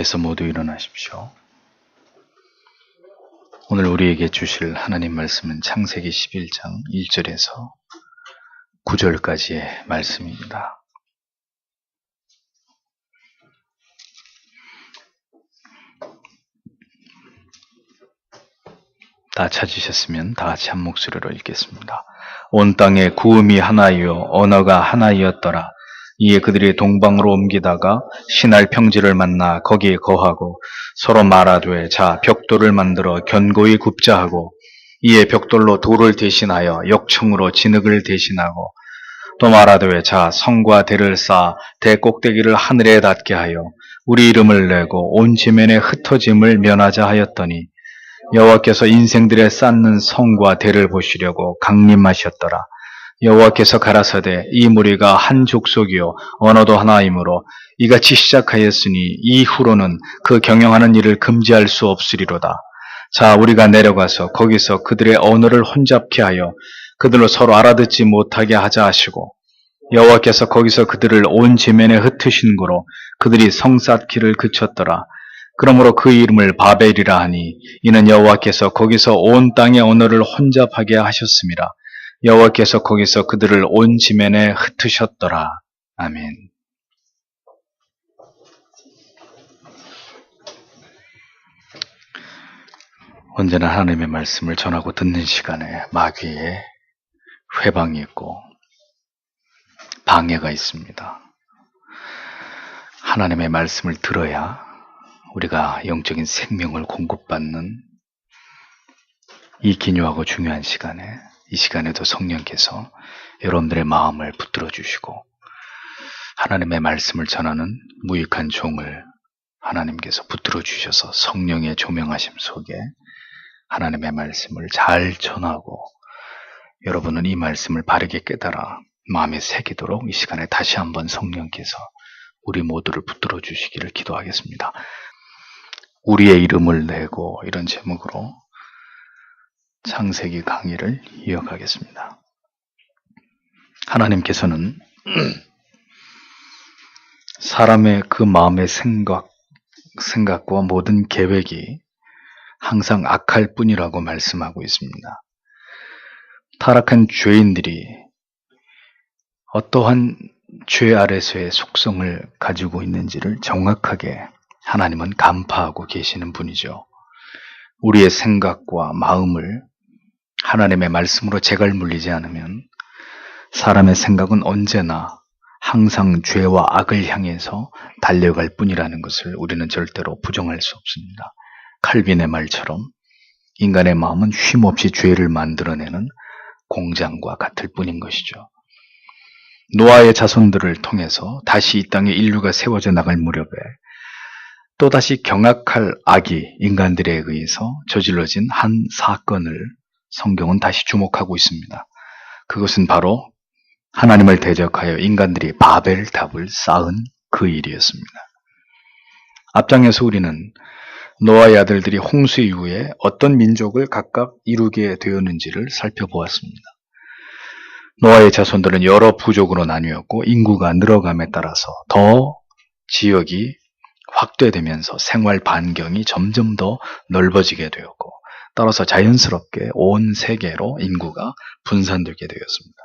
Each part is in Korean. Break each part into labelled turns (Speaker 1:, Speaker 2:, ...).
Speaker 1: 자리에서 모두 일어나십시오. 오늘 우리에게 주실 하나님 말씀은 창세기 11장 1절에서 9절까지의 말씀입니다. 다 찾으셨으면 다 같이 한 목소리로 읽겠습니다. 온 땅에 구음이 하나이요 언어가 하나이었더라. 이에 그들이 동방으로 옮기다가 신할 평지를 만나 거기에 거하고 서로 말하되 자 벽돌을 만들어 견고히 굽자 하고 이에 벽돌로 돌을 대신하여 역청으로 진흙을 대신하고 또 말하되 자 성과 대를 쌓아 대 꼭대기를 하늘에 닿게 하여 우리 이름을 내고 온 지면에 흩어짐을 면하자 하였더니 여호와께서 인생들의 쌓는 성과 대를 보시려고 강림하셨더라. 여호와께서 가라사대 이 무리가 한 족속이요 언어도 하나이므로 이같이 시작하였으니 이후로는 그 경영하는 일을 금지할 수 없으리로다. 자 우리가 내려가서 거기서 그들의 언어를 혼잡케 하여 그들로 서로 알아듣지 못하게 하자 하시고 여호와께서 거기서 그들을 온 지면에 흩으신 고로 그들이 성 쌓기를 그쳤더라. 그러므로 그 이름을 바벨이라 하니 이는 여호와께서 거기서 온 땅의 언어를 혼잡하게 하셨음이라. 여호와께서 거기서 그들을 온 지면에 흩으셨더라. 아멘. 언제나 하나님의 말씀을 전하고 듣는 시간에 마귀의 회방이 있고 방해가 있습니다. 하나님의 말씀을 들어야 우리가 영적인 생명을 공급받는 이 기묘하고 중요한 시간에 이 시간에도 성령께서 여러분들의 마음을 붙들어 주시고 하나님의 말씀을 전하는 무익한 종을 하나님께서 붙들어 주셔서 성령의 조명하심 속에 하나님의 말씀을 잘 전하고 여러분은 이 말씀을 바르게 깨달아 마음에 새기도록 이 시간에 다시 한번 성령께서 우리 모두를 붙들어 주시기를 기도하겠습니다. 우리의 이름을 내고 이런 제목으로 창세기 강의를 이어가겠습니다. 하나님께서는 사람의 그 마음의 생각과 모든 계획이 항상 악할 뿐이라고 말씀하고 있습니다. 타락한 죄인들이 어떠한 죄 아래서의 속성을 가지고 있는지를 정확하게 하나님은 간파하고 계시는 분이죠. 우리의 생각과 마음을 하나님의 말씀으로 제갈물리지 않으면 사람의 생각은 언제나 항상 죄와 악을 향해서 달려갈 뿐이라는 것을 우리는 절대로 부정할 수 없습니다. 칼빈의 말처럼 인간의 마음은 쉼없이 죄를 만들어내는 공장과 같을 뿐인 것이죠. 노아의 자손들을 통해서 다시 이 땅에 인류가 세워져 나갈 무렵에 또다시 경악할 악이 인간들에 의해서 저질러진 한 사건을 성경은 다시 주목하고 있습니다. 그것은 바로 하나님을 대적하여 인간들이 바벨탑을 쌓은 그 일이었습니다. 앞장에서 우리는 노아의 아들들이 홍수 이후에 어떤 민족을 각각 이루게 되었는지를 살펴보았습니다. 노아의 자손들은 여러 부족으로 나뉘었고 인구가 늘어감에 따라서 더 지역이 확대되면서 생활 반경이 점점 더 넓어지게 되었고 따라서 자연스럽게 온 세계로 인구가 분산되게 되었습니다.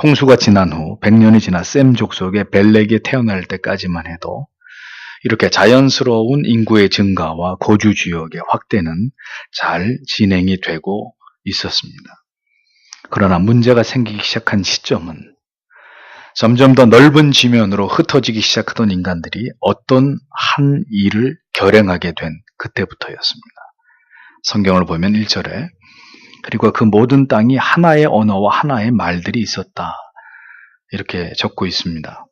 Speaker 1: 홍수가 지난 후 100년이 지나 셈 족속의 벨렉이 태어날 때까지만 해도 이렇게 자연스러운 인구의 증가와 거주 지역의 확대는 잘 진행이 되고 있었습니다. 그러나 문제가 생기기 시작한 시점은 점점 더 넓은 지면으로 흩어지기 시작하던 인간들이 어떤 한 일을 결행하게 된 그때부터였습니다. 성경을 보면 1절에 그리고 그 모든 땅이 하나의 언어와 하나의 말들이 있었다. 이렇게 적고 있습니다.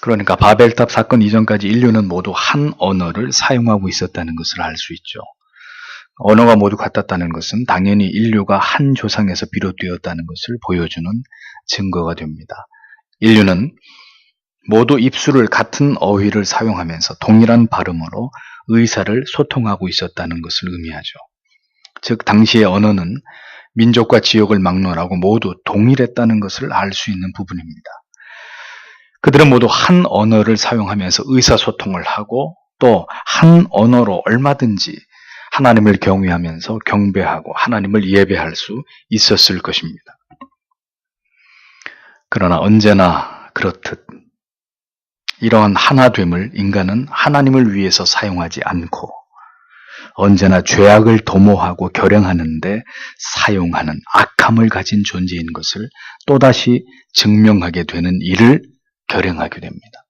Speaker 1: 그러니까 바벨탑 사건 이전까지 인류는 모두 한 언어를 사용하고 있었다는 것을 알 수 있죠. 언어가 모두 같았다는 것은 당연히 인류가 한 조상에서 비롯되었다는 것을 보여주는 증거가 됩니다. 인류는 모두 입술을 같은 어휘를 사용하면서 동일한 발음으로 의사를 소통하고 있었다는 것을 의미하죠. 즉 당시의 언어는 민족과 지역을 막론하고 모두 동일했다는 것을 알 수 있는 부분입니다. 그들은 모두 한 언어를 사용하면서 의사소통을 하고 또 한 언어로 얼마든지 하나님을 경외하면서 경배하고 하나님을 예배할 수 있었을 것입니다. 그러나 언제나 그렇듯 이러한 하나됨을 인간은 하나님을 위해서 사용하지 않고 언제나 죄악을 도모하고 결행하는데 사용하는 악함을 가진 존재인 것을 또다시 증명하게 되는 일을 결행하게 됩니다.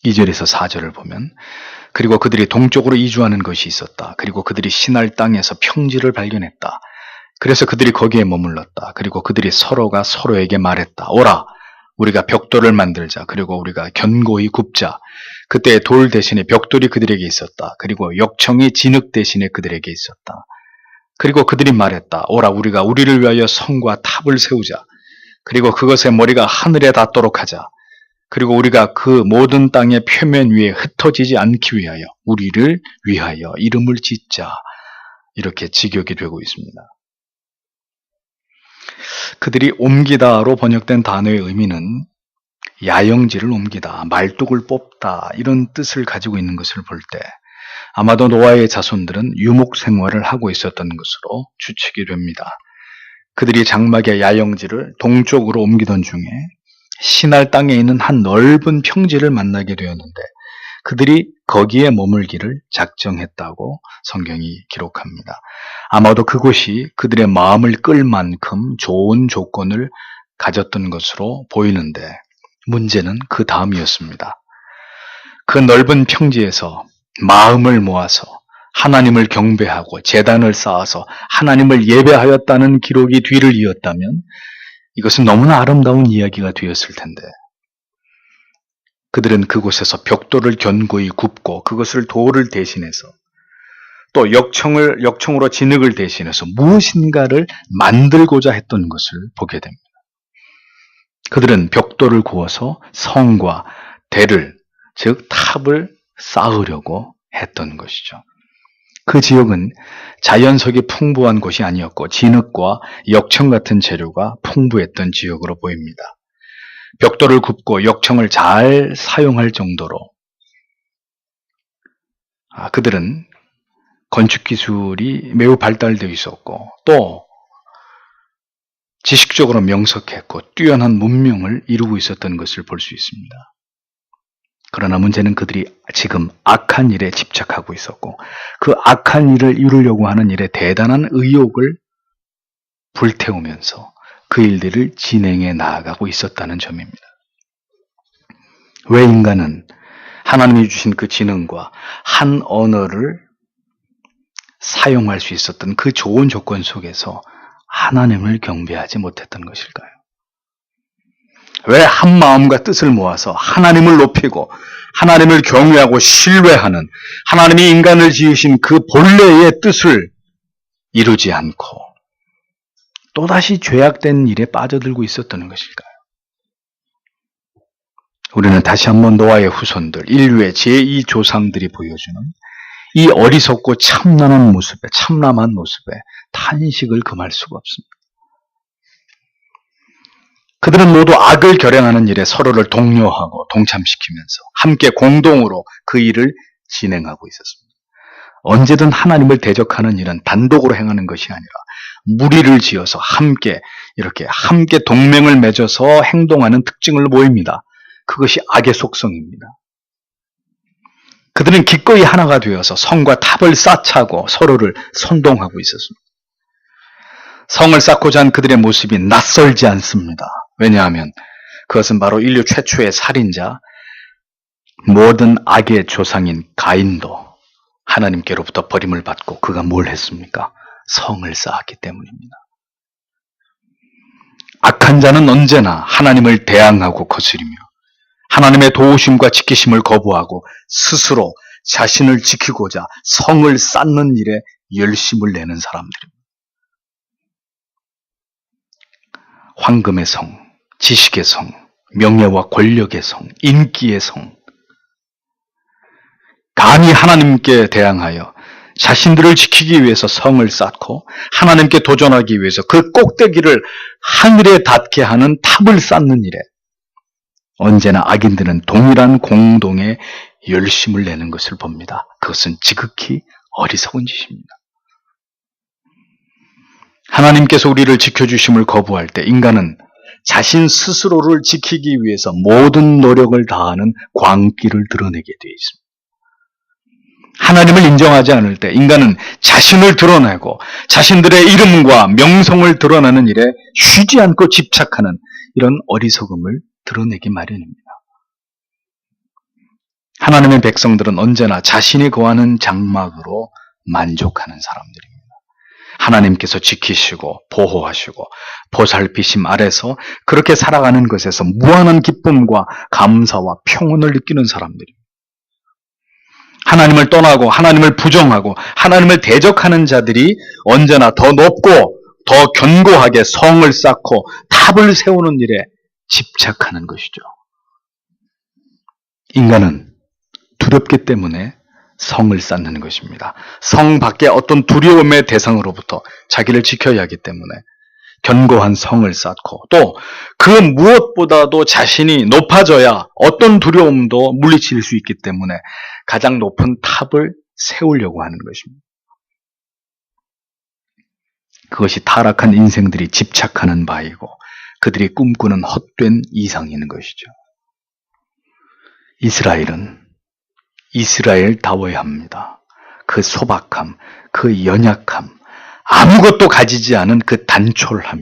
Speaker 1: 2절에서 4절을 보면 그리고 그들이 동쪽으로 이주하는 것이 있었다. 그리고 그들이 시날 땅에서 평지를 발견했다. 그래서 그들이 거기에 머물렀다. 그리고 그들이 서로가 서로에게 말했다. 오라, 우리가 벽돌을 만들자. 그리고 우리가 견고히 굽자. 그때 돌 대신에 벽돌이 그들에게 있었다. 그리고 역청이 진흙 대신에 그들에게 있었다. 그리고 그들이 말했다. 오라, 우리가 우리를 위하여 성과 탑을 세우자. 그리고 그것의 머리가 하늘에 닿도록 하자. 그리고 우리가 그 모든 땅의 표면 위에 흩어지지 않기 위하여 우리를 위하여 이름을 짓자. 이렇게 직역이 되고 있습니다. 그들이 옮기다로 번역된 단어의 의미는 야영지를 옮기다, 말뚝을 뽑다 이런 뜻을 가지고 있는 것을 볼 때 아마도 노아의 자손들은 유목 생활을 하고 있었던 것으로 추측이 됩니다. 그들이 장막의 야영지를 동쪽으로 옮기던 중에 시날 땅에 있는 한 넓은 평지를 만나게 되었는데 그들이 거기에 머물기를 작정했다고 성경이 기록합니다. 아마도 그곳이 그들의 마음을 끌 만큼 좋은 조건을 가졌던 것으로 보이는데 문제는 그 다음이었습니다. 그 넓은 평지에서 마음을 모아서 하나님을 경배하고 제단을 쌓아서 하나님을 예배하였다는 기록이 뒤를 이었다면 이것은 너무나 아름다운 이야기가 되었을 텐데 그들은 그곳에서 벽돌을 견고히 굽고 그것을 돌을 대신해서 또 역청으로 진흙을 대신해서 무엇인가를 만들고자 했던 것을 보게 됩니다. 그들은 벽돌을 구워서 성과 대를, 즉 탑을 쌓으려고 했던 것이죠. 그 지역은 자연석이 풍부한 곳이 아니었고 진흙과 역청 같은 재료가 풍부했던 지역으로 보입니다. 벽돌을 굽고 역청을 잘 사용할 정도로 그들은 건축기술이 매우 발달되어 있었고 또 지식적으로 명석했고 뛰어난 문명을 이루고 있었던 것을 볼 수 있습니다. 그러나 문제는 그들이 지금 악한 일에 집착하고 있었고 그 악한 일을 이루려고 하는 일에 대단한 의욕을 불태우면서 그 일들을 진행해 나아가고 있었다는 점입니다. 왜 인간은 하나님이 주신 그 지능과 한 언어를 사용할 수 있었던 그 좋은 조건 속에서 하나님을 경배하지 못했던 것일까요? 왜 한 마음과 뜻을 모아서 하나님을 높이고 하나님을 경외하고 신뢰하는 하나님이 인간을 지으신 그 본래의 뜻을 이루지 않고 또다시 죄악된 일에 빠져들고 있었던 것일까요? 우리는 다시 한번 노아의 후손들, 인류의 제2조상들이 보여주는 이 어리석고 참남한 모습에 탄식을 금할 수가 없습니다. 그들은 모두 악을 결행하는 일에 서로를 독려하고 동참시키면서 함께 공동으로 그 일을 진행하고 있었습니다. 언제든 하나님을 대적하는 일은 단독으로 행하는 것이 아니라 무리를 지어서 함께 동맹을 맺어서 행동하는 특징을 보입니다. 그것이 악의 속성입니다. 그들은 기꺼이 하나가 되어서 성과 탑을 쌓자고 서로를 선동하고 있었습니다. 성을 쌓고자 한 그들의 모습이 낯설지 않습니다. 왜냐하면 그것은 바로 인류 최초의 살인자, 모든 악의 조상인 가인도 하나님께로부터 버림을 받고 그가 뭘 했습니까? 성을 쌓았기 때문입니다. 악한 자는 언제나 하나님을 대항하고 거스리며 하나님의 도우심과 지키심을 거부하고 스스로 자신을 지키고자 성을 쌓는 일에 열심을 내는 사람들입니다. 황금의 성, 지식의 성, 명예와 권력의 성, 인기의 성, 감히 하나님께 대항하여 자신들을 지키기 위해서 성을 쌓고 하나님께 도전하기 위해서 그 꼭대기를 하늘에 닿게 하는 탑을 쌓는 일에 언제나 악인들은 동일한 공동의 열심을 내는 것을 봅니다. 그것은 지극히 어리석은 짓입니다. 하나님께서 우리를 지켜주심을 거부할 때 인간은 자신 스스로를 지키기 위해서 모든 노력을 다하는 광기를 드러내게 되어 있습니다. 하나님을 인정하지 않을 때 인간은 자신을 드러내고 자신들의 이름과 명성을 드러내는 일에 쉬지 않고 집착하는 이런 어리석음을 드러내기 마련입니다. 하나님의 백성들은 언제나 자신이 거하는 장막으로 만족하는 사람들입니다. 하나님께서 지키시고 보호하시고 보살피심 아래서 그렇게 살아가는 것에서 무한한 기쁨과 감사와 평온을 느끼는 사람들입니다. 하나님을 떠나고 하나님을 부정하고 하나님을 대적하는 자들이 언제나 더 높고 더 견고하게 성을 쌓고 탑을 세우는 일에 집착하는 것이죠. 인간은 두렵기 때문에 성을 쌓는 것입니다. 성 밖에 어떤 두려움의 대상으로부터 자기를 지켜야 하기 때문에 견고한 성을 쌓고 또 그 무엇보다도 자신이 높아져야 어떤 두려움도 물리칠 수 있기 때문에 가장 높은 탑을 세우려고 하는 것입니다. 그것이 타락한 인생들이 집착하는 바이고 그들이 꿈꾸는 헛된 이상인 것이죠. 이스라엘은 이스라엘다워야 합니다. 그 소박함, 그 연약함, 아무것도 가지지 않은 그 단촐함이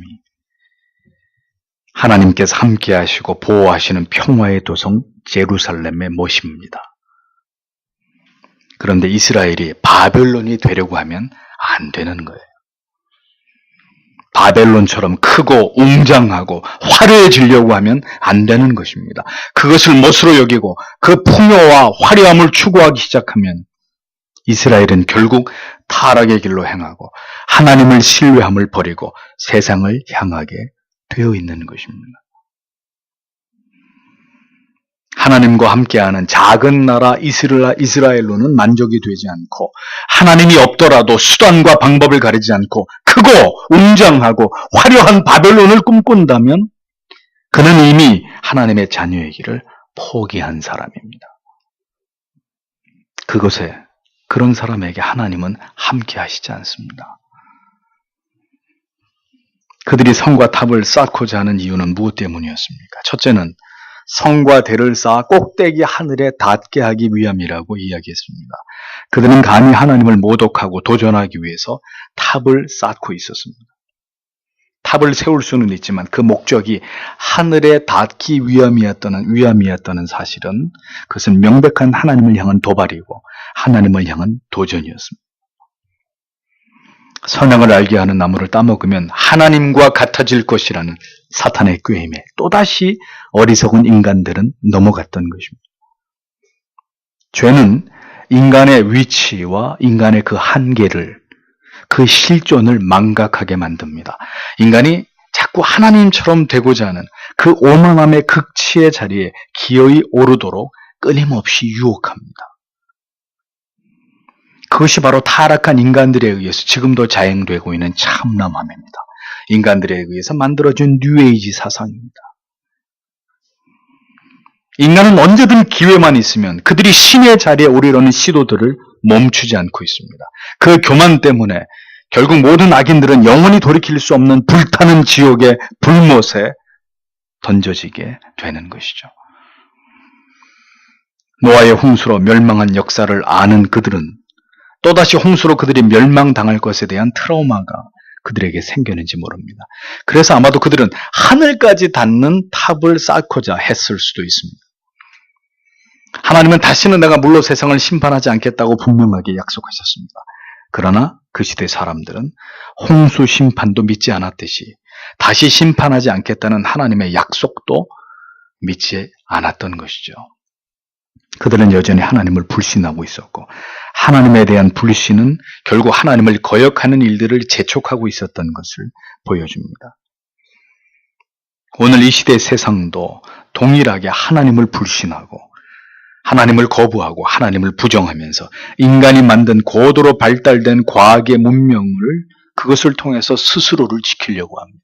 Speaker 1: 하나님께서 함께 하시고 보호하시는 평화의 도성 제루살렘의 모습입니다. 그런데 이스라엘이 바벨론이 되려고 하면 안 되는 거예요. 바벨론처럼 크고 웅장하고 화려해지려고 하면 안 되는 것입니다. 그것을 멋으로 여기고 그 풍요와 화려함을 추구하기 시작하면 이스라엘은 결국 타락의 길로 행하고 하나님을 신뢰함을 버리고 세상을 향하게 되어 있는 것입니다. 하나님과 함께하는 작은 나라 이스라엘로는 만족이 되지 않고 하나님이 없더라도 수단과 방법을 가리지 않고 크고 웅장하고 화려한 바벨론을 꿈꾼다면 그는 이미 하나님의 자녀의 길을 포기한 사람입니다. 그런 사람에게 하나님은 함께 하시지 않습니다. 그들이 성과 탑을 쌓고자 하는 이유는 무엇 때문이었습니까? 첫째는 성과 대를 쌓아 꼭대기 하늘에 닿게 하기 위함이라고 이야기했습니다. 그들은 감히 하나님을 모독하고 도전하기 위해서 탑을 쌓고 있었습니다. 탑을 세울 수는 있지만 그 목적이 하늘에 닿기 위함이었다는 사실은 그것은 명백한 하나님을 향한 도발이고 하나님을 향한 도전이었습니다. 선악을 알게 하는 나무를 따먹으면 하나님과 같아질 것이라는 사탄의 꾀임에 또다시 어리석은 인간들은 넘어갔던 것입니다. 죄는 인간의 위치와 인간의 그 한계를, 그 실존을 망각하게 만듭니다. 인간이 자꾸 하나님처럼 되고자 하는 그 오만함의 극치의 자리에 기어이 오르도록 끊임없이 유혹합니다. 그것이 바로 타락한 인간들에 의해서 지금도 자행되고 있는 참남함입니다. 인간들에 의해서 만들어진 뉴에이지 사상입니다. 인간은 언제든 기회만 있으면 그들이 신의 자리에 오르려는 시도들을 멈추지 않고 있습니다. 그 교만 때문에 결국 모든 악인들은 영원히 돌이킬 수 없는 불타는 지옥의 불못에 던져지게 되는 것이죠. 노아의 홍수로 멸망한 역사를 아는 그들은 또다시 홍수로 그들이 멸망당할 것에 대한 트라우마가 그들에게 생겼는지 모릅니다. 그래서 아마도 그들은 하늘까지 닿는 탑을 쌓고자 했을 수도 있습니다. 하나님은 다시는 내가 물로 세상을 심판하지 않겠다고 분명하게 약속하셨습니다. 그러나 그 시대 사람들은 홍수 심판도 믿지 않았듯이 다시 심판하지 않겠다는 하나님의 약속도 믿지 않았던 것이죠. 그들은 여전히 하나님을 불신하고 있었고 하나님에 대한 불신은 결국 하나님을 거역하는 일들을 재촉하고 있었던 것을 보여줍니다. 오늘 이 시대의 세상도 동일하게 하나님을 불신하고 하나님을 거부하고 하나님을 부정하면서 인간이 만든 고도로 발달된 과학의 문명을 그것을 통해서 스스로를 지키려고 합니다.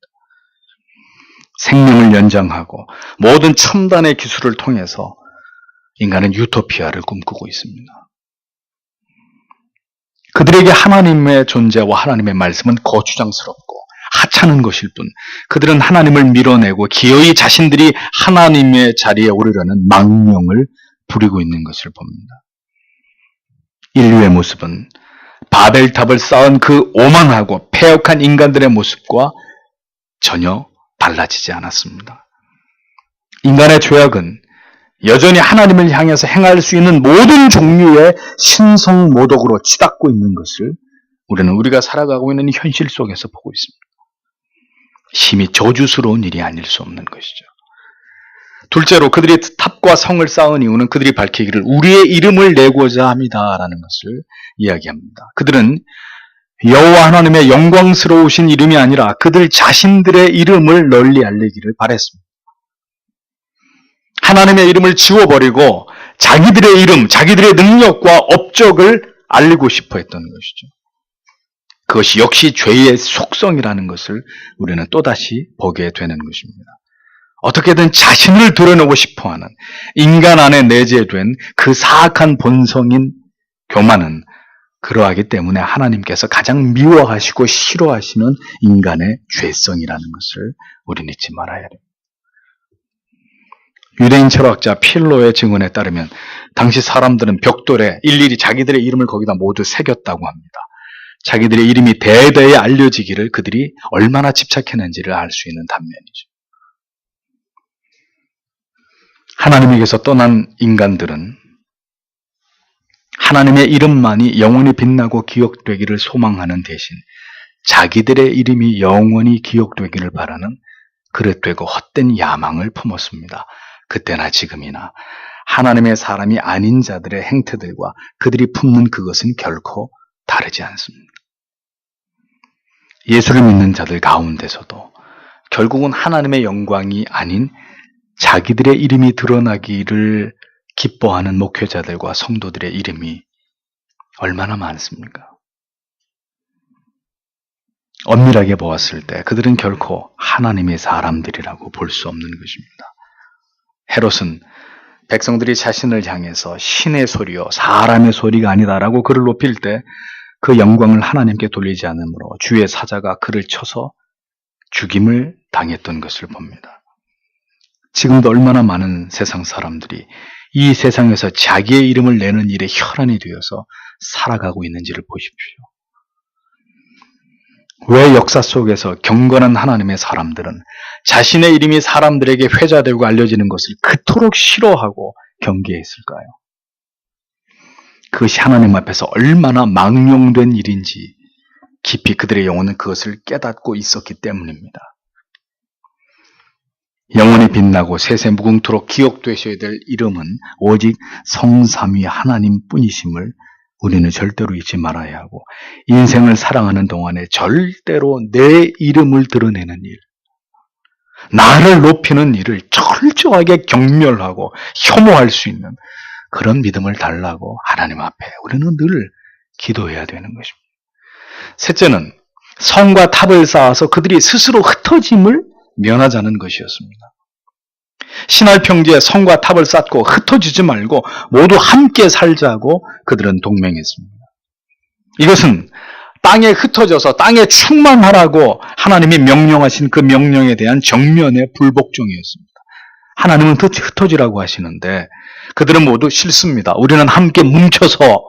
Speaker 1: 생명을 연장하고 모든 첨단의 기술을 통해서 인간은 유토피아를 꿈꾸고 있습니다. 그들에게 하나님의 존재와 하나님의 말씀은 거추장스럽고 하찮은 것일 뿐, 그들은 하나님을 밀어내고 기어이 자신들이 하나님의 자리에 오르려는 망령을 부리고 있는 것을 봅니다. 인류의 모습은 바벨탑을 쌓은 그 오만하고 패역한 인간들의 모습과 전혀 달라지지 않았습니다. 인간의 죄악은 여전히 하나님을 향해서 행할 수 있는 모든 종류의 신성모독으로 치닫고 있는 것을 우리는 우리가 살아가고 있는 현실 속에서 보고 있습니다. 심히 저주스러운 일이 아닐 수 없는 것이죠. 둘째로 그들이 탑과 성을 쌓은 이유는 그들이 밝히기를 우리의 이름을 내고자 합니다라는 것을 이야기합니다. 그들은 여호와 하나님의 영광스러우신 이름이 아니라 그들 자신들의 이름을 널리 알리기를 바랬습니다. 하나님의 이름을 지워버리고 자기들의 이름, 자기들의 능력과 업적을 알리고 싶어 했던 것이죠. 그것이 역시 죄의 속성이라는 것을 우리는 또다시 보게 되는 것입니다. 어떻게든 자신을 드러내고 싶어하는 인간 안에 내재된 그 사악한 본성인 교만은 그러하기 때문에 하나님께서 가장 미워하시고 싫어하시는 인간의 죄성이라는 것을 우리는 잊지 말아야 됩니다. 유대인 철학자 필로의 증언에 따르면 당시 사람들은 벽돌에 일일이 자기들의 이름을 거기다 모두 새겼다고 합니다. 자기들의 이름이 대대에 알려지기를 그들이 얼마나 집착했는지를 알 수 있는 단면이죠. 하나님에게서 떠난 인간들은 하나님의 이름만이 영원히 빛나고 기억되기를 소망하는 대신 자기들의 이름이 영원히 기억되기를 바라는 그릇되고 헛된 야망을 품었습니다. 그때나 지금이나 하나님의 사람이 아닌 자들의 행태들과 그들이 품는 그것은 결코 다르지 않습니다. 예수를 믿는 자들 가운데서도 결국은 하나님의 영광이 아닌 자기들의 이름이 드러나기를 기뻐하는 목회자들과 성도들의 이름이 얼마나 많습니까? 엄밀하게 보았을 때 그들은 결코 하나님의 사람들이라고 볼 수 없는 것입니다. 헤롯은 백성들이 자신을 향해서 신의 소리요 사람의 소리가 아니다라고 그를 높일 때 그 영광을 하나님께 돌리지 않으므로 주의 사자가 그를 쳐서 죽임을 당했던 것을 봅니다. 지금도 얼마나 많은 세상 사람들이 이 세상에서 자기의 이름을 내는 일에 혈안이 되어서 살아가고 있는지를 보십시오. 왜 역사 속에서 경건한 하나님의 사람들은 자신의 이름이 사람들에게 회자되고 알려지는 것을 그토록 싫어하고 경계했을까요? 그것이 하나님 앞에서 얼마나 망령된 일인지 깊이 그들의 영혼은 그것을 깨닫고 있었기 때문입니다. 영원히 빛나고 세세 무궁토록 기억되셔야 될 이름은 오직 성삼위 하나님뿐이심을 우리는 절대로 잊지 말아야 하고 인생을 살아가는 동안에 절대로 내 이름을 드러내는 일, 나를 높이는 일을 철저하게 경멸하고 혐오할 수 있는 그런 믿음을 달라고 하나님 앞에 우리는 늘 기도해야 되는 것입니다. 셋째는 성과 탑을 쌓아서 그들이 스스로 흩어짐을 면하자는 것이었습니다. 신할 평지에 성과 탑을 쌓고 흩어지지 말고 모두 함께 살자고 그들은 동맹했습니다. 이것은 땅에 흩어져서 땅에 충만하라고 하나님이 명령하신 그 명령에 대한 정면의 불복종이었습니다. 하나님은 흩어지라고 하시는데 그들은 모두 싫습니다. 우리는 함께 뭉쳐서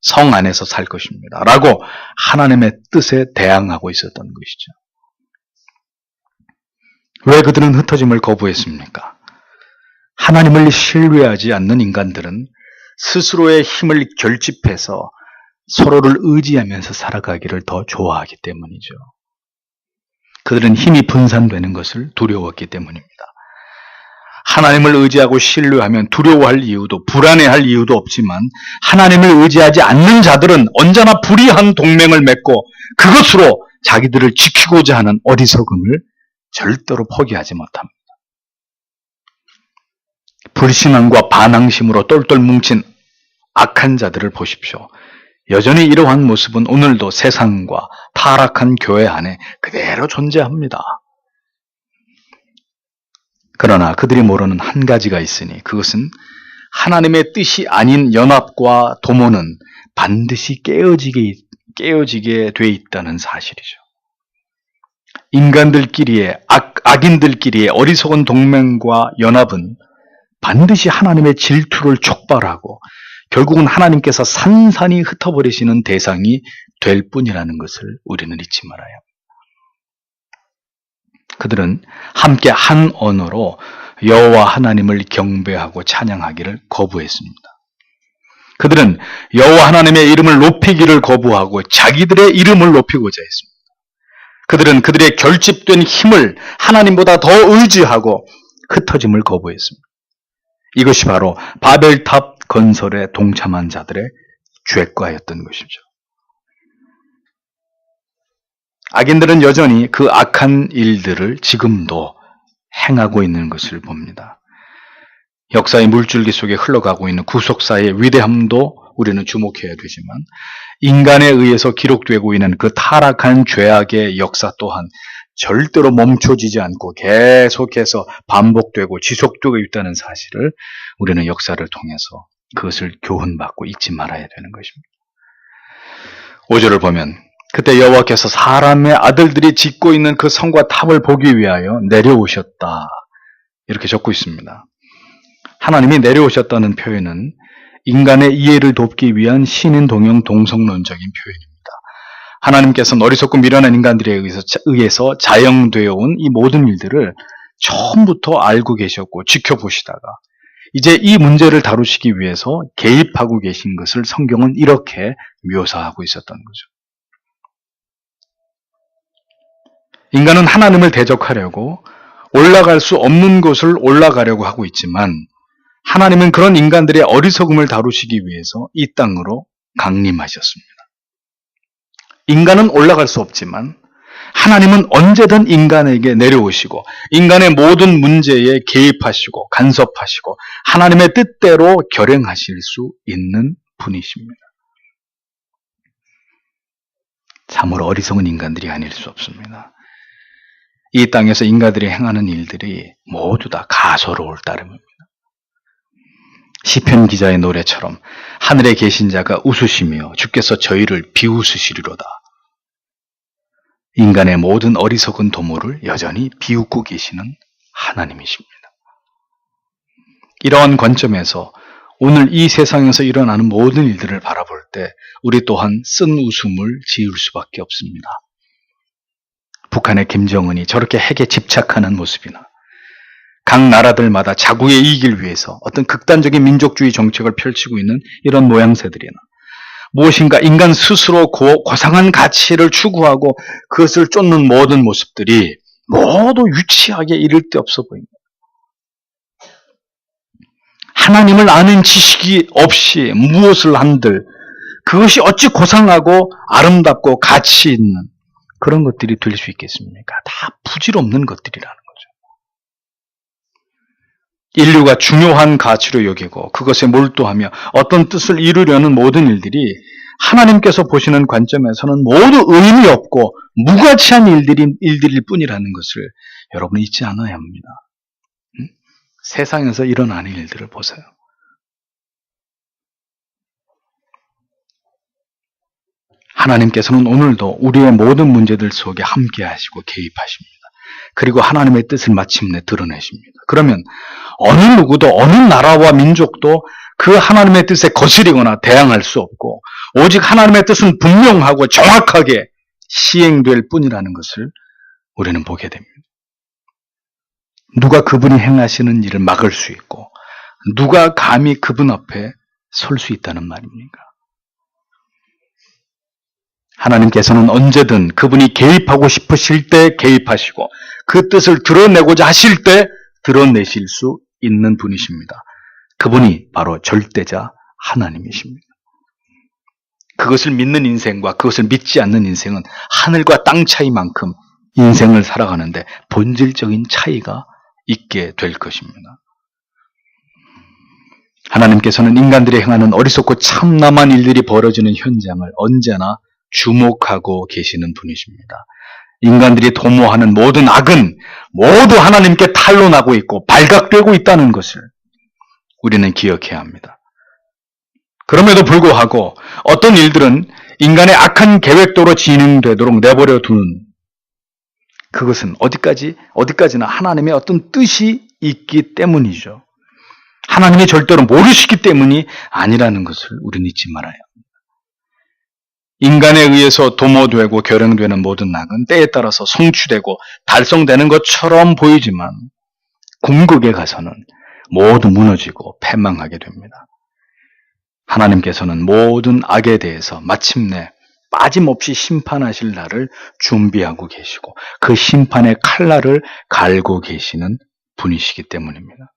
Speaker 1: 성 안에서 살 것입니다. 라고 하나님의 뜻에 대항하고 있었던 것이죠. 왜 그들은 흩어짐을 거부했습니까? 하나님을 신뢰하지 않는 인간들은 스스로의 힘을 결집해서 서로를 의지하면서 살아가기를 더 좋아하기 때문이죠. 그들은 힘이 분산되는 것을 두려웠기 때문입니다. 하나님을 의지하고 신뢰하면 두려워할 이유도 불안해할 이유도 없지만 하나님을 의지하지 않는 자들은 언제나 불의한 동맹을 맺고 그것으로 자기들을 지키고자 하는 어리석음을 절대로 포기하지 못합니다. 불신앙과 반항심으로 똘똘 뭉친 악한 자들을 보십시오. 여전히 이러한 모습은 오늘도 세상과 타락한 교회 안에 그대로 존재합니다. 그러나 그들이 모르는 한 가지가 있으니 그것은 하나님의 뜻이 아닌 연합과 도모는 반드시 깨어지게 돼 있다는 사실이죠. 인간들끼리의 악인들끼리의 어리석은 동맹과 연합은 반드시 하나님의 질투를 촉발하고 결국은 하나님께서 산산이 흩어버리시는 대상이 될 뿐이라는 것을 우리는 잊지 말아야 합니다. 그들은 함께 한 언어로 여호와 하나님을 경배하고 찬양하기를 거부했습니다. 그들은 여호와 하나님의 이름을 높이기를 거부하고 자기들의 이름을 높이고자 했습니다. 그들은 그들의 결집된 힘을 하나님보다 더 의지하고 흩어짐을 거부했습니다. 이것이 바로 바벨탑 건설에 동참한 자들의 죄과였던 것이죠. 악인들은 여전히 그 악한 일들을 지금도 행하고 있는 것을 봅니다. 역사의 물줄기 속에 흘러가고 있는 구속사의 위대함도 우리는 주목해야 되지만 인간에 의해서 기록되고 있는 그 타락한 죄악의 역사 또한 절대로 멈춰지지 않고 계속해서 반복되고 지속되고 있다는 사실을 우리는 역사를 통해서 그것을 교훈받고 잊지 말아야 되는 것입니다. 5절을 보면 그때 여호와께서 사람의 아들들이 짓고 있는 그 성과 탑을 보기 위하여 내려오셨다. 이렇게 적고 있습니다. 하나님이 내려오셨다는 표현은 인간의 이해를 돕기 위한 신인 동형 동성론적인 표현입니다. 하나님께서 어리석고 미련한 인간들에 의해서 자영되어 온 이 모든 일들을 처음부터 알고 계셨고 지켜보시다가 이제 이 문제를 다루시기 위해서 개입하고 계신 것을 성경은 이렇게 묘사하고 있었던 거죠. 인간은 하나님을 대적하려고 올라갈 수 없는 곳을 올라가려고 하고 있지만 하나님은 그런 인간들의 어리석음을 다루시기 위해서 이 땅으로 강림하셨습니다. 인간은 올라갈 수 없지만 하나님은 언제든 인간에게 내려오시고 인간의 모든 문제에 개입하시고 간섭하시고 하나님의 뜻대로 결행하실 수 있는 분이십니다. 참으로 어리석은 인간들이 아닐 수 없습니다. 이 땅에서 인간들이 행하는 일들이 모두 다 가소로울 따름입니다. 시편 기자의 노래처럼 하늘에 계신 자가 웃으시며 주께서 저희를 비웃으시리로다. 인간의 모든 어리석은 도모를 여전히 비웃고 계시는 하나님이십니다. 이러한 관점에서 오늘 이 세상에서 일어나는 모든 일들을 바라볼 때 우리 또한 쓴 웃음을 지을 수밖에 없습니다. 북한의 김정은이 저렇게 핵에 집착하는 모습이나 각 나라들마다 자국의 이익을 위해서 어떤 극단적인 민족주의 정책을 펼치고 있는 이런 모양새들이나 무엇인가 인간 스스로 고상한 가치를 추구하고 그것을 쫓는 모든 모습들이 모두 유치하게 이를 데 없어 보입니다. 하나님을 아는 지식이 없이 무엇을 한들 그것이 어찌 고상하고 아름답고 가치 있는 그런 것들이 될 수 있겠습니까? 다 부질없는 것들이라는 거죠. 인류가 중요한 가치로 여기고 그것에 몰두하며 어떤 뜻을 이루려는 모든 일들이 하나님께서 보시는 관점에서는 모두 의미 없고 무가치한 일들일 뿐이라는 것을 여러분 잊지 않아야 합니다. 세상에서 일어나는 일들을 보세요. 하나님께서는 오늘도 우리의 모든 문제들 속에 함께 하시고 개입하십니다. 그리고 하나님의 뜻을 마침내 드러내십니다. 그러면 어느 누구도 어느 나라와 민족도 그 하나님의 뜻에 거스리거나 대항할 수 없고 오직 하나님의 뜻은 분명하고 정확하게 시행될 뿐이라는 것을 우리는 보게 됩니다. 누가 그분이 행하시는 일을 막을 수 있고 누가 감히 그분 앞에 설 수 있다는 말입니까? 하나님께서는 언제든 그분이 개입하고 싶으실 때 개입하시고 그 뜻을 드러내고자 하실 때 드러내실 수 있는 분이십니다. 그분이 바로 절대자 하나님이십니다. 그것을 믿는 인생과 그것을 믿지 않는 인생은 하늘과 땅 차이만큼 인생을 살아가는데 본질적인 차이가 있게 될 것입니다. 하나님께서는 인간들이 행하는 어리석고 참남한 일들이 벌어지는 현장을 언제나 주목하고 계시는 분이십니다. 인간들이 도모하는 모든 악은 모두 하나님께 탄로나고 있고 발각되고 있다는 것을 우리는 기억해야 합니다. 그럼에도 불구하고 어떤 일들은 인간의 악한 계획대로 진행되도록 내버려 두는 그것은 어디까지나 하나님의 어떤 뜻이 있기 때문이죠. 하나님이 절대로 모르시기 때문이 아니라는 것을 우리는 잊지 말아야 합니다. 인간에 의해서 도모되고 결행되는 모든 악은 때에 따라서 성취되고 달성되는 것처럼 보이지만 궁극에 가서는 모두 무너지고 패망하게 됩니다. 하나님께서는 모든 악에 대해서 마침내 빠짐없이 심판하실 날을 준비하고 계시고 그 심판의 칼날을 갈고 계시는 분이시기 때문입니다.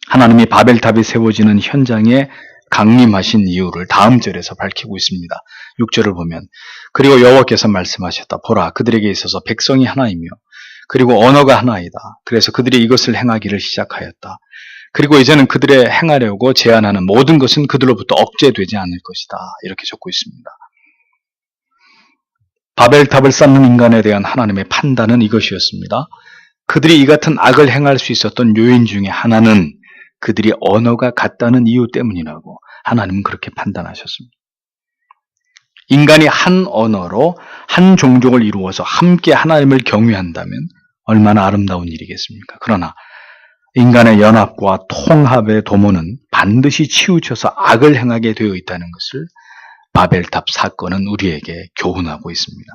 Speaker 1: 하나님이 바벨탑이 세워지는 현장에 강림하신 이유를 다음 절에서 밝히고 있습니다. 6절을 보면 그리고 여호와께서 말씀하셨다. 보라, 그들에게 있어서 백성이 하나이며 그리고 언어가 하나이다. 그래서 그들이 이것을 행하기를 시작하였다. 그리고 이제는 그들의 행하려고 제안하는 모든 것은 그들로부터 억제되지 않을 것이다. 이렇게 적고 있습니다. 바벨탑을 쌓는 인간에 대한 하나님의 판단은 이것이었습니다. 그들이 이 같은 악을 행할 수 있었던 요인 중에 하나는 그들이 언어가 같다는 이유 때문이라고 하나님은 그렇게 판단하셨습니다. 인간이 한 언어로 한 종족을 이루어서 함께 하나님을 경외한다면 얼마나 아름다운 일이겠습니까? 그러나 인간의 연합과 통합의 도모는 반드시 치우쳐서 악을 행하게 되어 있다는 것을 바벨탑 사건은 우리에게 교훈하고 있습니다.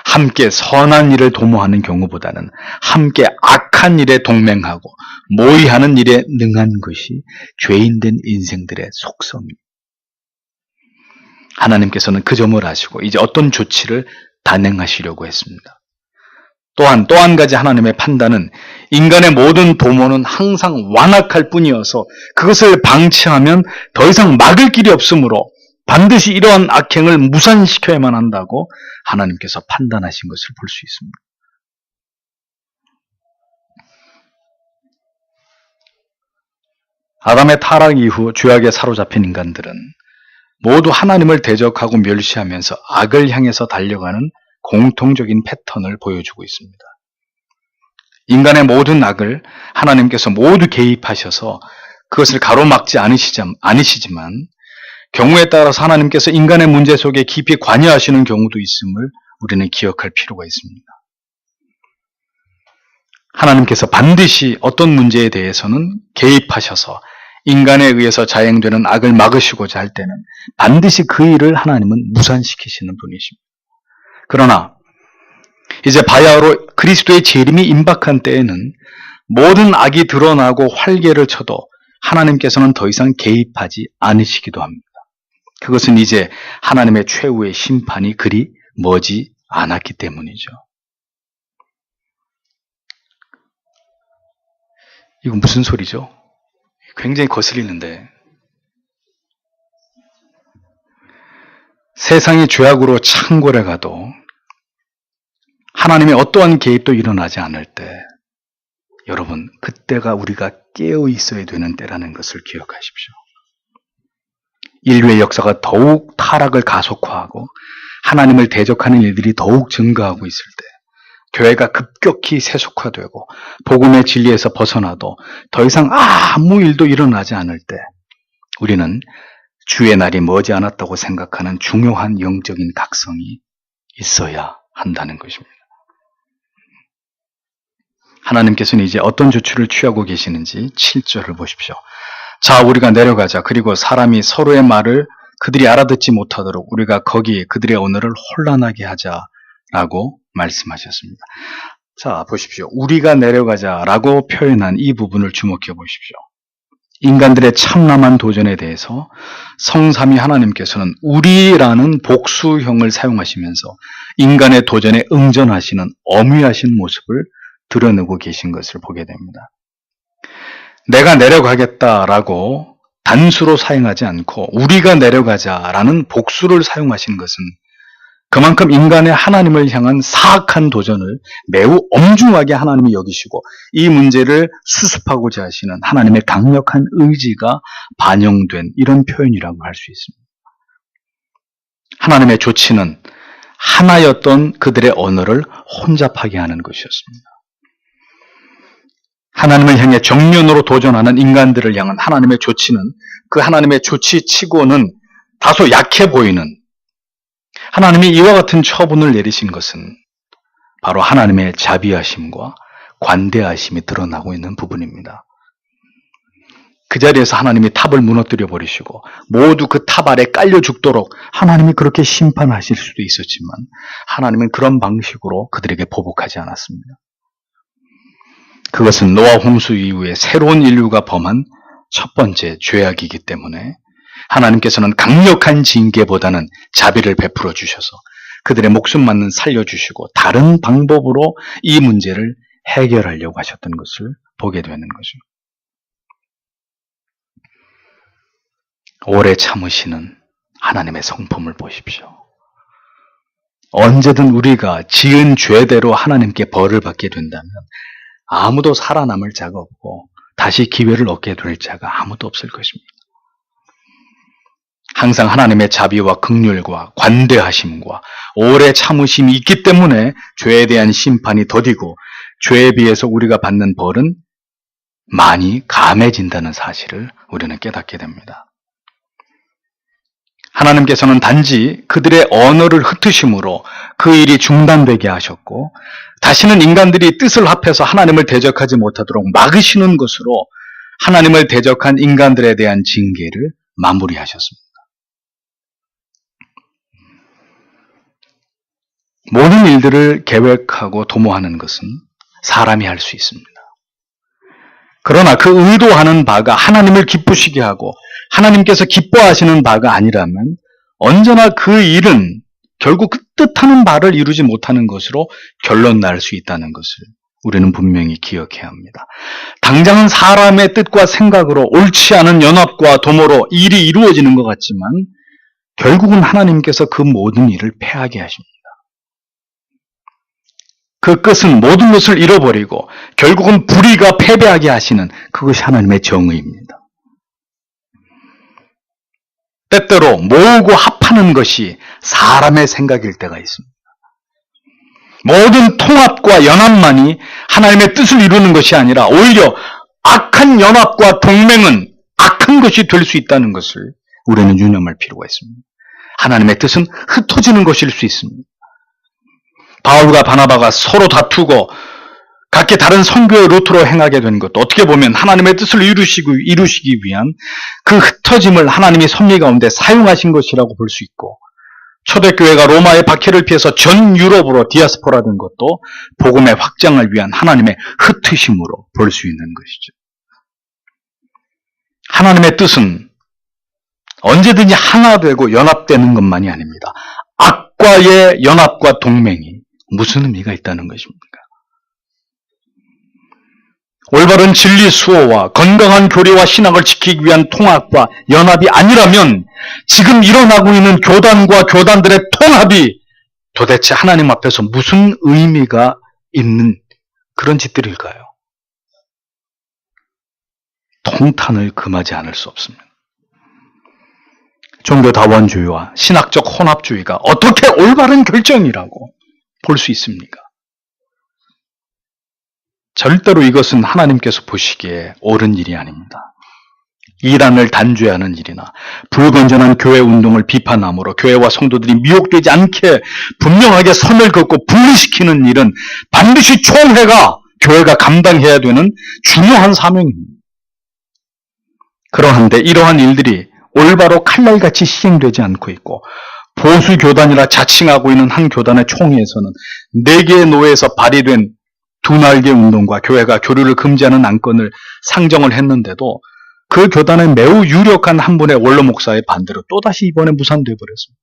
Speaker 1: 함께 선한 일을 도모하는 경우보다는 함께 악한 일에 동맹하고 모의하는 일에 능한 것이 죄인된 인생들의 속성입니다. 하나님께서는 그 점을 아시고 이제 어떤 조치를 단행하시려고 했습니다. 또한 또 한 가지 하나님의 판단은 인간의 모든 도모는 항상 완악할 뿐이어서 그것을 방치하면 더 이상 막을 길이 없으므로 반드시 이러한 악행을 무산시켜야만 한다고 하나님께서 판단하신 것을 볼 수 있습니다. 아담의 타락 이후 죄악에 사로잡힌 인간들은 모두 하나님을 대적하고 멸시하면서 악을 향해서 달려가는 공통적인 패턴을 보여주고 있습니다. 인간의 모든 악을 하나님께서 모두 개입하셔서 그것을 가로막지 않으시지만 경우에 따라서 하나님께서 인간의 문제 속에 깊이 관여하시는 경우도 있음을 우리는 기억할 필요가 있습니다. 하나님께서 반드시 어떤 문제에 대해서는 개입하셔서 인간에 의해서 자행되는 악을 막으시고자 할 때는 반드시 그 일을 하나님은 무산시키시는 분이십니다. 그러나 이제 바야흐로 그리스도의 재림이 임박한 때에는 모든 악이 드러나고 활개를 쳐도 하나님께서는 더 이상 개입하지 않으시기도 합니다. 그것은 이제 하나님의 최후의 심판이 그리 머지 않았기 때문이죠. 이건 무슨 소리죠? 굉장히 거슬리는데 세상이 죄악으로 창궐해 가도 하나님의 어떠한 개입도 일어나지 않을 때 여러분 그때가 우리가 깨어 있어야 되는 때라는 것을 기억하십시오. 인류의 역사가 더욱 타락을 가속화하고 하나님을 대적하는 일들이 더욱 증가하고 있을 때 교회가 급격히 세속화되고 복음의 진리에서 벗어나도 더 이상 아무 일도 일어나지 않을 때 우리는 주의 날이 머지않았다고 생각하는 중요한 영적인 각성이 있어야 한다는 것입니다. 하나님께서는 이제 어떤 조치를 취하고 계시는지 7절을 보십시오. 자, 우리가 내려가자. 그리고 사람이 서로의 말을 그들이 알아듣지 못하도록 우리가 거기에 그들의 언어를 혼란하게 하자라고 말씀하셨습니다. 자, 보십시오. 우리가 내려가자라고 표현한 이 부분을 주목해 보십시오. 인간들의 참남한 도전에 대해서 성삼위 하나님께서는 우리라는 복수형을 사용하시면서 인간의 도전에 응전하시는 엄위하신 모습을 드러내고 계신 것을 보게 됩니다. 내가 내려가겠다라고 단수로 사용하지 않고 우리가 내려가자라는 복수를 사용하신 것은 그만큼 인간의 하나님을 향한 사악한 도전을 매우 엄중하게 하나님이 여기시고 이 문제를 수습하고자 하시는 하나님의 강력한 의지가 반영된 이런 표현이라고 할 수 있습니다. 하나님의 조치는 하나였던 그들의 언어를 혼잡하게 하는 것이었습니다. 하나님을 향해 정면으로 도전하는 인간들을 향한 하나님의 조치는 그 하나님의 조치치고는 다소 약해 보이는, 하나님이 이와 같은 처분을 내리신 것은 바로 하나님의 자비하심과 관대하심이 드러나고 있는 부분입니다. 그 자리에서 하나님이 탑을 무너뜨려 버리시고 모두 그 탑 아래 깔려 죽도록 하나님이 그렇게 심판하실 수도 있었지만, 하나님은 그런 방식으로 그들에게 보복하지 않았습니다. 그것은 노아 홍수 이후에 새로운 인류가 범한 첫 번째 죄악이기 때문에 하나님께서는 강력한 징계보다는 자비를 베풀어 주셔서 그들의 목숨만은 살려주시고 다른 방법으로 이 문제를 해결하려고 하셨던 것을 보게 되는 거죠. 오래 참으시는 하나님의 성품을 보십시오. 언제든 우리가 지은 죄대로 하나님께 벌을 받게 된다면 아무도 살아남을 자가 없고 다시 기회를 얻게 될 자가 아무도 없을 것입니다. 항상 하나님의 자비와 긍휼과 관대하심과 오래 참으심이 있기 때문에 죄에 대한 심판이 더디고 죄에 비해서 우리가 받는 벌은 많이 감해진다는 사실을 우리는 깨닫게 됩니다. 하나님께서는 단지 그들의 언어를 흩으심으로 그 일이 중단되게 하셨고, 다시는 인간들이 뜻을 합해서 하나님을 대적하지 못하도록 막으시는 것으로 하나님을 대적한 인간들에 대한 징계를 마무리하셨습니다. 모든 일들을 계획하고 도모하는 것은 사람이 할 수 있습니다. 그러나 그 의도하는 바가 하나님을 기쁘시게 하고 하나님께서 기뻐하시는 바가 아니라면 언제나 그 일은 결국 그 뜻하는 바를 이루지 못하는 것으로 결론 날 수 있다는 것을 우리는 분명히 기억해야 합니다. 당장은 사람의 뜻과 생각으로 옳지 않은 연합과 도모로 일이 이루어지는 것 같지만 결국은 하나님께서 그 모든 일을 패하게 하십니다. 그 끝은 모든 것을 잃어버리고 결국은 불의가 패배하게 하시는, 그것이 하나님의 정의입니다. 때때로 모으고 합하는 것이 사람의 생각일 때가 있습니다. 모든 통합과 연합만이 하나님의 뜻을 이루는 것이 아니라 오히려 악한 연합과 동맹은 악한 것이 될 수 있다는 것을 우리는 유념할 필요가 있습니다. 하나님의 뜻은 흩어지는 것일 수 있습니다. 바울과 바나바가 서로 다투고 각기 다른 선교의 루트로 행하게 된 것도 어떻게 보면 하나님의 뜻을 이루시기 위한 그 흩어짐을 하나님이 섭리 가운데 사용하신 것이라고 볼 수 있고, 초대교회가 로마의 박해를 피해서 전 유럽으로 디아스포라된 것도 복음의 확장을 위한 하나님의 흩으심으로 볼 수 있는 것이죠. 하나님의 뜻은 언제든지 하나 되고 연합되는 것만이 아닙니다. 악과의 연합과 동맹이 무슨 의미가 있다는 것입니까? 올바른 진리 수호와 건강한 교리와 신학을 지키기 위한 통합과 연합이 아니라면 지금 일어나고 있는 교단과 교단들의 통합이 도대체 하나님 앞에서 무슨 의미가 있는 그런 짓들일까요? 통탄을 금하지 않을 수 없습니다. 종교다원주의와 신학적 혼합주의가 어떻게 올바른 결정이라고 볼 수 있습니까? 절대로 이것은 하나님께서 보시기에 옳은 일이 아닙니다. 이단을 단죄하는 일이나 불건전한 교회 운동을 비판함으로 교회와 성도들이 미혹되지 않게 분명하게 선을 긋고 분리시키는 일은 반드시 총회가, 교회가 감당해야 되는 중요한 사명입니다. 그러한데 이러한 일들이 올바로 칼날같이 시행되지 않고 있고, 보수 교단이라 자칭하고 있는 한 교단의 총회에서는 4개의 노회에서 발의된 두 날개 운동과 교회가 교류를 금지하는 안건을 상정을 했는데도 그 교단의 매우 유력한 한 분의 원로 목사의 반대로 또다시 이번에 무산되어 버렸습니다.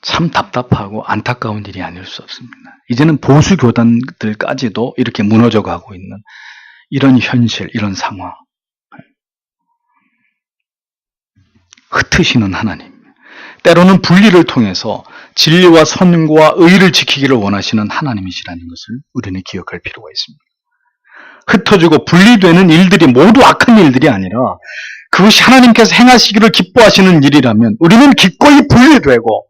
Speaker 1: 참 답답하고 안타까운 일이 아닐 수 없습니다. 이제는 보수 교단들까지도 이렇게 무너져 가고 있는 이런 현실, 이런 상황. 흩으시는 하나님, 때로는 분리를 통해서 진리와 선과 의를 지키기를 원하시는 하나님이시라는 것을 우리는 기억할 필요가 있습니다. 흩어지고 분리되는 일들이 모두 악한 일들이 아니라 그것이 하나님께서 행하시기를 기뻐하시는 일이라면 우리는 기꺼이 분리되고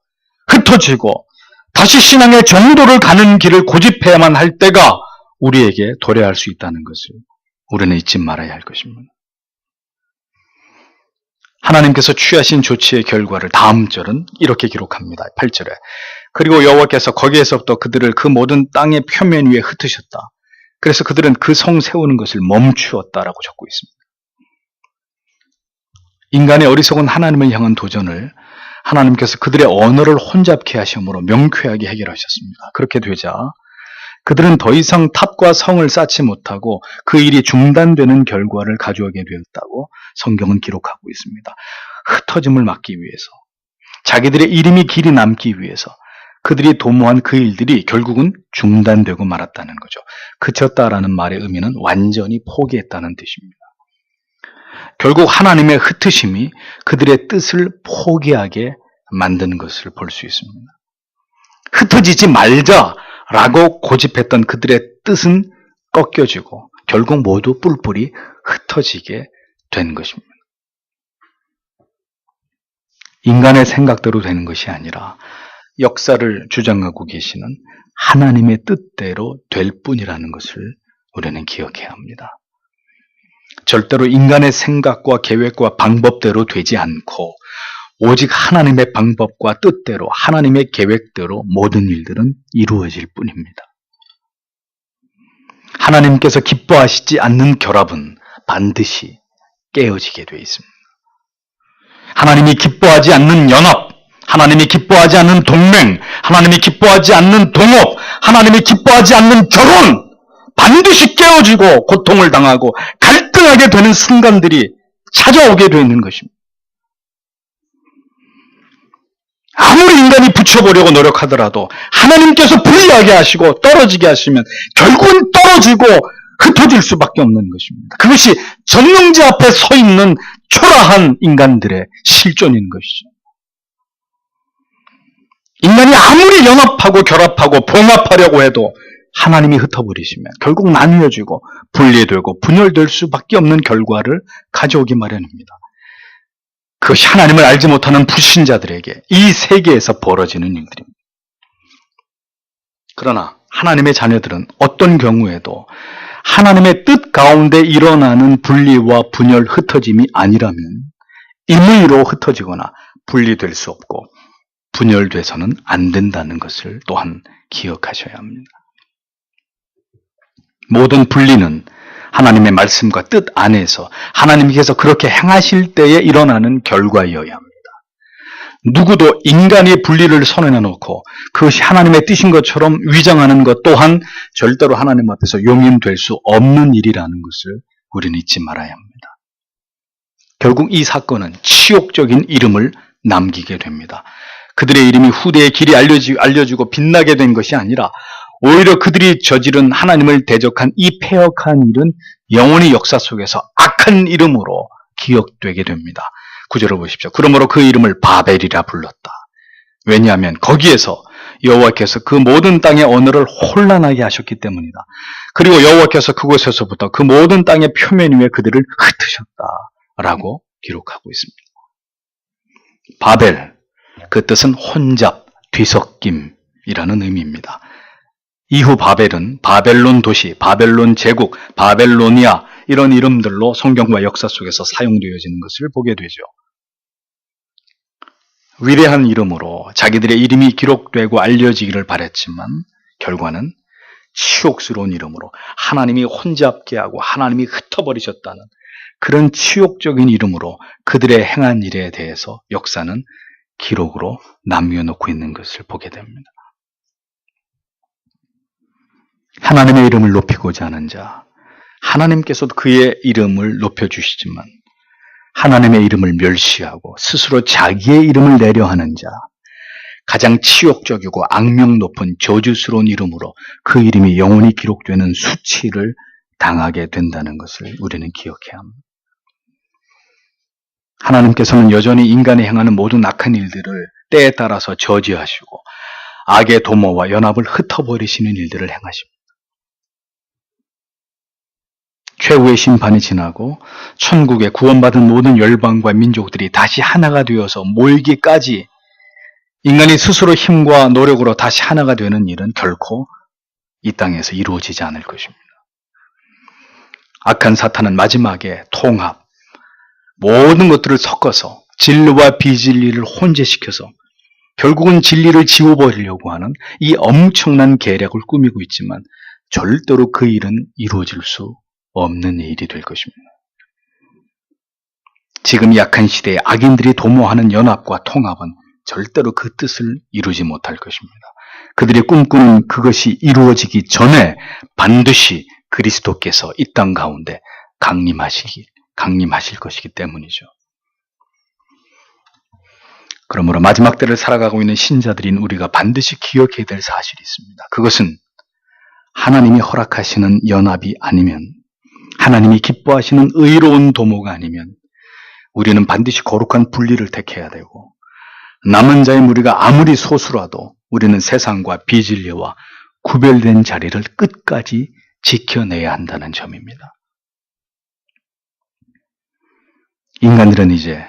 Speaker 1: 흩어지고 다시 신앙의 정도를 가는 길을 고집해야만 할 때가 우리에게 도래할 수 있다는 것을 우리는 잊지 말아야 할 것입니다. 하나님께서 취하신 조치의 결과를 다음 절은 이렇게 기록합니다. 8절에 그리고 여호와께서 거기에서부터 그들을 그 모든 땅의 표면 위에 흩으셨다. 그래서 그들은 그 성 세우는 것을 멈추었다라고 적고 있습니다. 인간의 어리석은 하나님을 향한 도전을 하나님께서 그들의 언어를 혼잡케 하심으로 명쾌하게 해결하셨습니다. 그렇게 되자 그들은 더 이상 탑과 성을 쌓지 못하고 그 일이 중단되는 결과를 가져오게 되었다고 성경은 기록하고 있습니다. 흩어짐을 막기 위해서, 자기들의 이름이 길이 남기 위해서 그들이 도모한 그 일들이 결국은 중단되고 말았다는 거죠. 그쳤다라는 말의 의미는 완전히 포기했다는 뜻입니다. 결국 하나님의 흩으심이 그들의 뜻을 포기하게 만든 것을 볼 수 있습니다. 흩어지지 말자라고 고집했던 그들의 뜻은 꺾여지고 결국 모두 뿔뿔이 흩어지게 된 것입니다. 인간의 생각대로 되는 것이 아니라 역사를 주장하고 계시는 하나님의 뜻대로 될 뿐이라는 것을 우리는 기억해야 합니다. 절대로 인간의 생각과 계획과 방법대로 되지 않고 오직 하나님의 방법과 뜻대로 하나님의 계획대로 모든 일들은 이루어질 뿐입니다. 하나님께서 기뻐하시지 않는 결합은 반드시 깨어지게 되어 있습니다. 하나님이 기뻐하지 않는 연합, 하나님이 기뻐하지 않는 동맹, 하나님이 기뻐하지 않는 동업, 하나님이 기뻐하지 않는 결혼, 반드시 깨어지고 고통을 당하고 갈등하게 되는 순간들이 찾아오게 되는 것입니다. 아무리 인간이 붙여보려고 노력하더라도 하나님께서 불리하게 하시고 떨어지게 하시면 결국은 떨어지고 흩어질 수밖에 없는 것입니다. 그것이 전능자 앞에 서 있는 초라한 인간들의 실존인 것이죠. 인간이 아무리 연합하고 결합하고 봉합하려고 해도 하나님이 흩어버리시면 결국 나뉘어지고 분리되고 분열될 수밖에 없는 결과를 가져오기 마련입니다. 그것이 하나님을 알지 못하는 불신자들에게 이 세계에서 벌어지는 일들입니다. 그러나 하나님의 자녀들은 어떤 경우에도 하나님의 뜻 가운데 일어나는 분리와 분열, 흩어짐이 아니라면 임의로 흩어지거나 분리될 수 없고 분열돼서는 안 된다는 것을 또한 기억하셔야 합니다. 모든 분리는 하나님의 말씀과 뜻 안에서 하나님께서 그렇게 행하실 때에 일어나는 결과여야 합니다. 누구도 인간이 분리를 선언해 놓고 그것이 하나님의 뜻인 것처럼 위장하는 것 또한 절대로 하나님 앞에서 용인될 수 없는 일이라는 것을 우리는 잊지 말아야 합니다. 결국 이 사건은 치욕적인 이름을 남기게 됩니다. 그들의 이름이 후대에 길이 알려지고 빛나게 된 것이 아니라 오히려 그들이 저지른 하나님을 대적한 이 패역한 일은 영원히 역사 속에서 악한 이름으로 기억되게 됩니다. 9절을 보십시오. 그러므로 그 이름을 바벨이라 불렀다. 왜냐하면 거기에서 여호와께서 그 모든 땅의 언어를 혼란하게 하셨기 때문이다. 그리고 여호와께서 그곳에서부터 그 모든 땅의 표면 위에 그들을 흩으셨다라고 기록하고 있습니다. 바벨, 그 뜻은 혼잡, 뒤섞임이라는 의미입니다. 이후 바벨은 바벨론 도시, 바벨론 제국, 바벨로니아 이런 이름들로 성경과 역사 속에서 사용되어지는 것을 보게 되죠. 위대한 이름으로 자기들의 이름이 기록되고 알려지기를 바랬지만 결과는 치욕스러운 이름으로 하나님이 혼잡게 하고 하나님이 흩어버리셨다는 그런 치욕적인 이름으로 그들의 행한 일에 대해서 역사는 기록으로 남겨놓고 있는 것을 보게 됩니다. 하나님의 이름을 높이고자 하는 자, 하나님께서도 그의 이름을 높여주시지만 하나님의 이름을 멸시하고 스스로 자기의 이름을 내려하는 자, 가장 치욕적이고 악명 높은 저주스러운 이름으로 그 이름이 영원히 기록되는 수치를 당하게 된다는 것을 우리는 기억해야 합니다. 하나님께서는 여전히 인간이 행하는 모든 악한 일들을 때에 따라서 저지하시고 악의 도모와 연합을 흩어버리시는 일들을 행하십니다. 최후의 심판이 지나고 천국에 구원받은 모든 열방과 민족들이 다시 하나가 되어서 모이기까지 인간이 스스로 힘과 노력으로 다시 하나가 되는 일은 결코 이 땅에서 이루어지지 않을 것입니다. 악한 사탄은 마지막에 통합, 모든 것들을 섞어서 진리와 비진리를 혼재시켜서 결국은 진리를 지워버리려고 하는 이 엄청난 계략을 꾸미고 있지만 절대로 그 일은 이루어질 수 없는 일이 될 것입니다. 지금 약한 시대에 악인들이 도모하는 연합과 통합은 절대로 그 뜻을 이루지 못할 것입니다. 그들이 꿈꾸는 그것이 이루어지기 전에 반드시 그리스도께서 이 땅 가운데 강림하실 것이기 때문이죠. 그러므로 마지막 때를 살아가고 있는 신자들인 우리가 반드시 기억해야 될 사실이 있습니다. 그것은 하나님이 허락하시는 연합이 아니면, 하나님이 기뻐하시는 의로운 도모가 아니면 우리는 반드시 거룩한 분리를 택해야 되고, 남은 자의 무리가 아무리 소수라도 우리는 세상과 비진리와 구별된 자리를 끝까지 지켜내야 한다는 점입니다. 인간들은 이제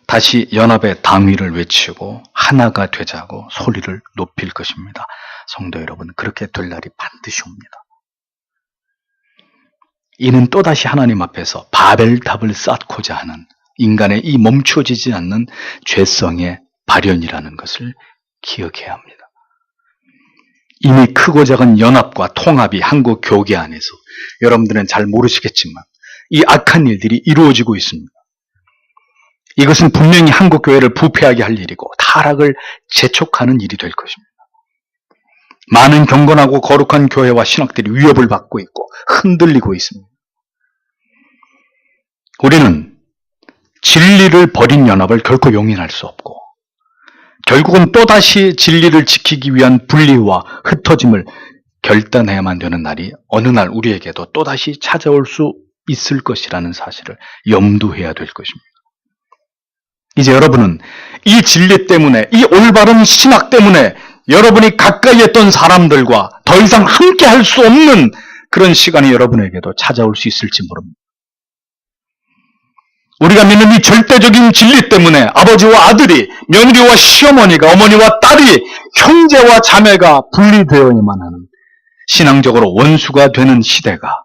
Speaker 1: 다시 연합의 당위를 외치고 하나가 되자고 소리를 높일 것입니다. 성도 여러분, 그렇게 될 날이 반드시 옵니다. 이는 또다시 하나님 앞에서 바벨탑을 쌓고자 하는 인간의 이 멈춰지지 않는 죄성의 발현이라는 것을 기억해야 합니다. 이미 크고 작은 연합과 통합이 한국 교계 안에서 여러분들은 잘 모르시겠지만 이 악한 일들이 이루어지고 있습니다. 이것은 분명히 한국 교회를 부패하게 할 일이고 타락을 재촉하는 일이 될 것입니다. 많은 경건하고 거룩한 교회와 신학들이 위협을 받고 있고 흔들리고 있습니다. 우리는 진리를 버린 연합을 결코 용인할 수 없고 결국은 또다시 진리를 지키기 위한 분리와 흩어짐을 결단해야만 되는 날이 어느 날 우리에게도 또다시 찾아올 수 있을 것이라는 사실을 염두해야 될 것입니다. 이제 여러분은 이 진리 때문에, 이 올바른 신학 때문에 여러분이 가까이 했던 사람들과 더 이상 함께 할 수 없는 그런 시간이 여러분에게도 찾아올 수 있을지 모릅니다. 우리가 믿는 이 절대적인 진리 때문에 아버지와 아들이, 며느리와 시어머니가, 어머니와 딸이, 형제와 자매가 분리되어야만 하는 신앙적으로 원수가 되는 시대가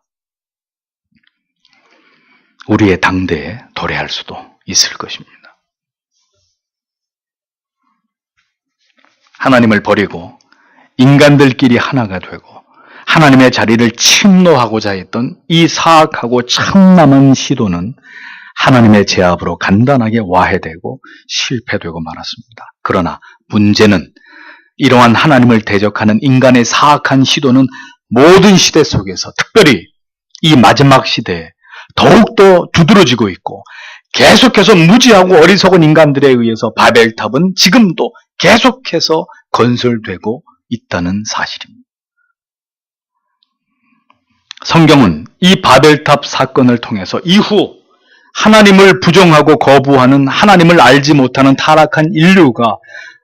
Speaker 1: 우리의 당대에 도래할 수도 있을 것입니다. 하나님을 버리고 인간들끼리 하나가 되고 하나님의 자리를 침노하고자 했던 이 사악하고 참남한 시도는 하나님의 제압으로 간단하게 와해되고 실패되고 말았습니다. 그러나 문제는 이러한 하나님을 대적하는 인간의 사악한 시도는 모든 시대 속에서, 특별히 이 마지막 시대에 더욱더 두드러지고 있고 계속해서 무지하고 어리석은 인간들에 의해서 바벨탑은 지금도 계속해서 건설되고 있다는 사실입니다. 성경은 이 바벨탑 사건을 통해서 이후 하나님을 부정하고 거부하는, 하나님을 알지 못하는 타락한 인류가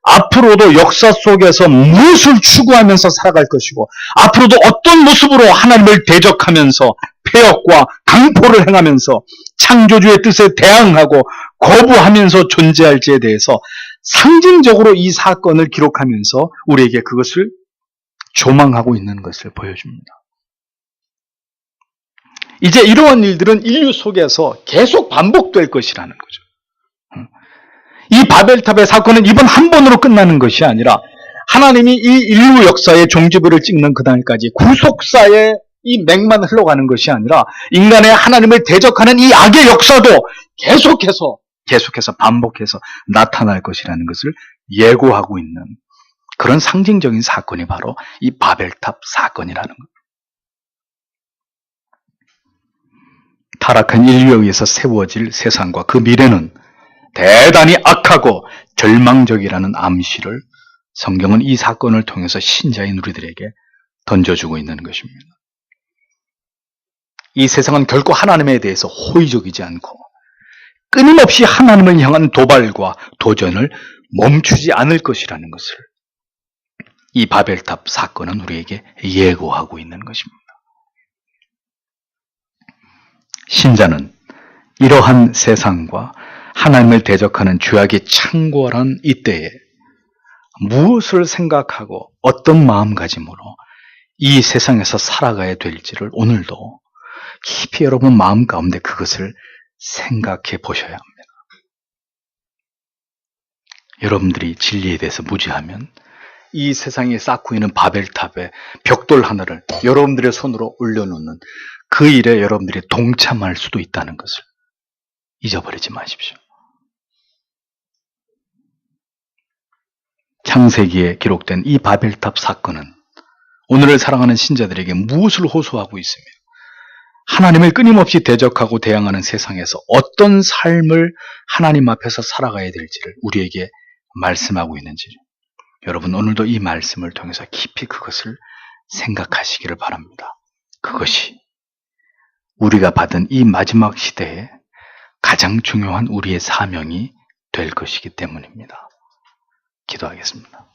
Speaker 1: 앞으로도 역사 속에서 무엇을 추구하면서 살아갈 것이고 앞으로도 어떤 모습으로 하나님을 대적하면서 폐역과 강포를 행하면서 창조주의 뜻에 대항하고 거부하면서 존재할지에 대해서 상징적으로 이 사건을 기록하면서 우리에게 그것을 조망하고 있는 것을 보여줍니다. 이제 이러한 일들은 인류 속에서 계속 반복될 것이라는 거죠. 이 바벨탑의 사건은 이번 한 번으로 끝나는 것이 아니라 하나님이 이 인류 역사의 종지부를 찍는 그날까지 구속사의 이 맥만 흘러가는 것이 아니라 인간의 하나님을 대적하는 이 악의 역사도 계속해서 반복해서 나타날 것이라는 것을 예고하고 있는 그런 상징적인 사건이 바로 이 바벨탑 사건이라는 것. 타락한 인류에 의해서 세워질 세상과 그 미래는 대단히 악하고 절망적이라는 암시를 성경은 이 사건을 통해서 신자인 우리들에게 던져주고 있는 것입니다. 이 세상은 결코 하나님에 대해서 호의적이지 않고 끊임없이 하나님을 향한 도발과 도전을 멈추지 않을 것이라는 것을 이 바벨탑 사건은 우리에게 예고하고 있는 것입니다. 신자는 이러한 세상과 하나님을 대적하는 죄악의 창궐한 이때에 무엇을 생각하고 어떤 마음가짐으로 이 세상에서 살아가야 될지를 오늘도 깊이 여러분 마음 가운데 그것을 생각해 보셔야 합니다. 여러분들이 진리에 대해서 무지하면 이 세상에 쌓고 있는 바벨탑에 벽돌 하나를 여러분들의 손으로 올려놓는 그 일에 여러분들이 동참할 수도 있다는 것을 잊어버리지 마십시오. 창세기에 기록된 이 바벨탑 사건은 오늘을 사랑하는 신자들에게 무엇을 호소하고 있으며 하나님을 끊임없이 대적하고 대항하는 세상에서 어떤 삶을 하나님 앞에서 살아가야 될지를 우리에게 말씀하고 있는지 여러분 오늘도 이 말씀을 통해서 깊이 그것을 생각하시기를 바랍니다. 그것이 우리가 받은 이 마지막 시대에 가장 중요한 우리의 사명이 될 것이기 때문입니다. 기도하겠습니다.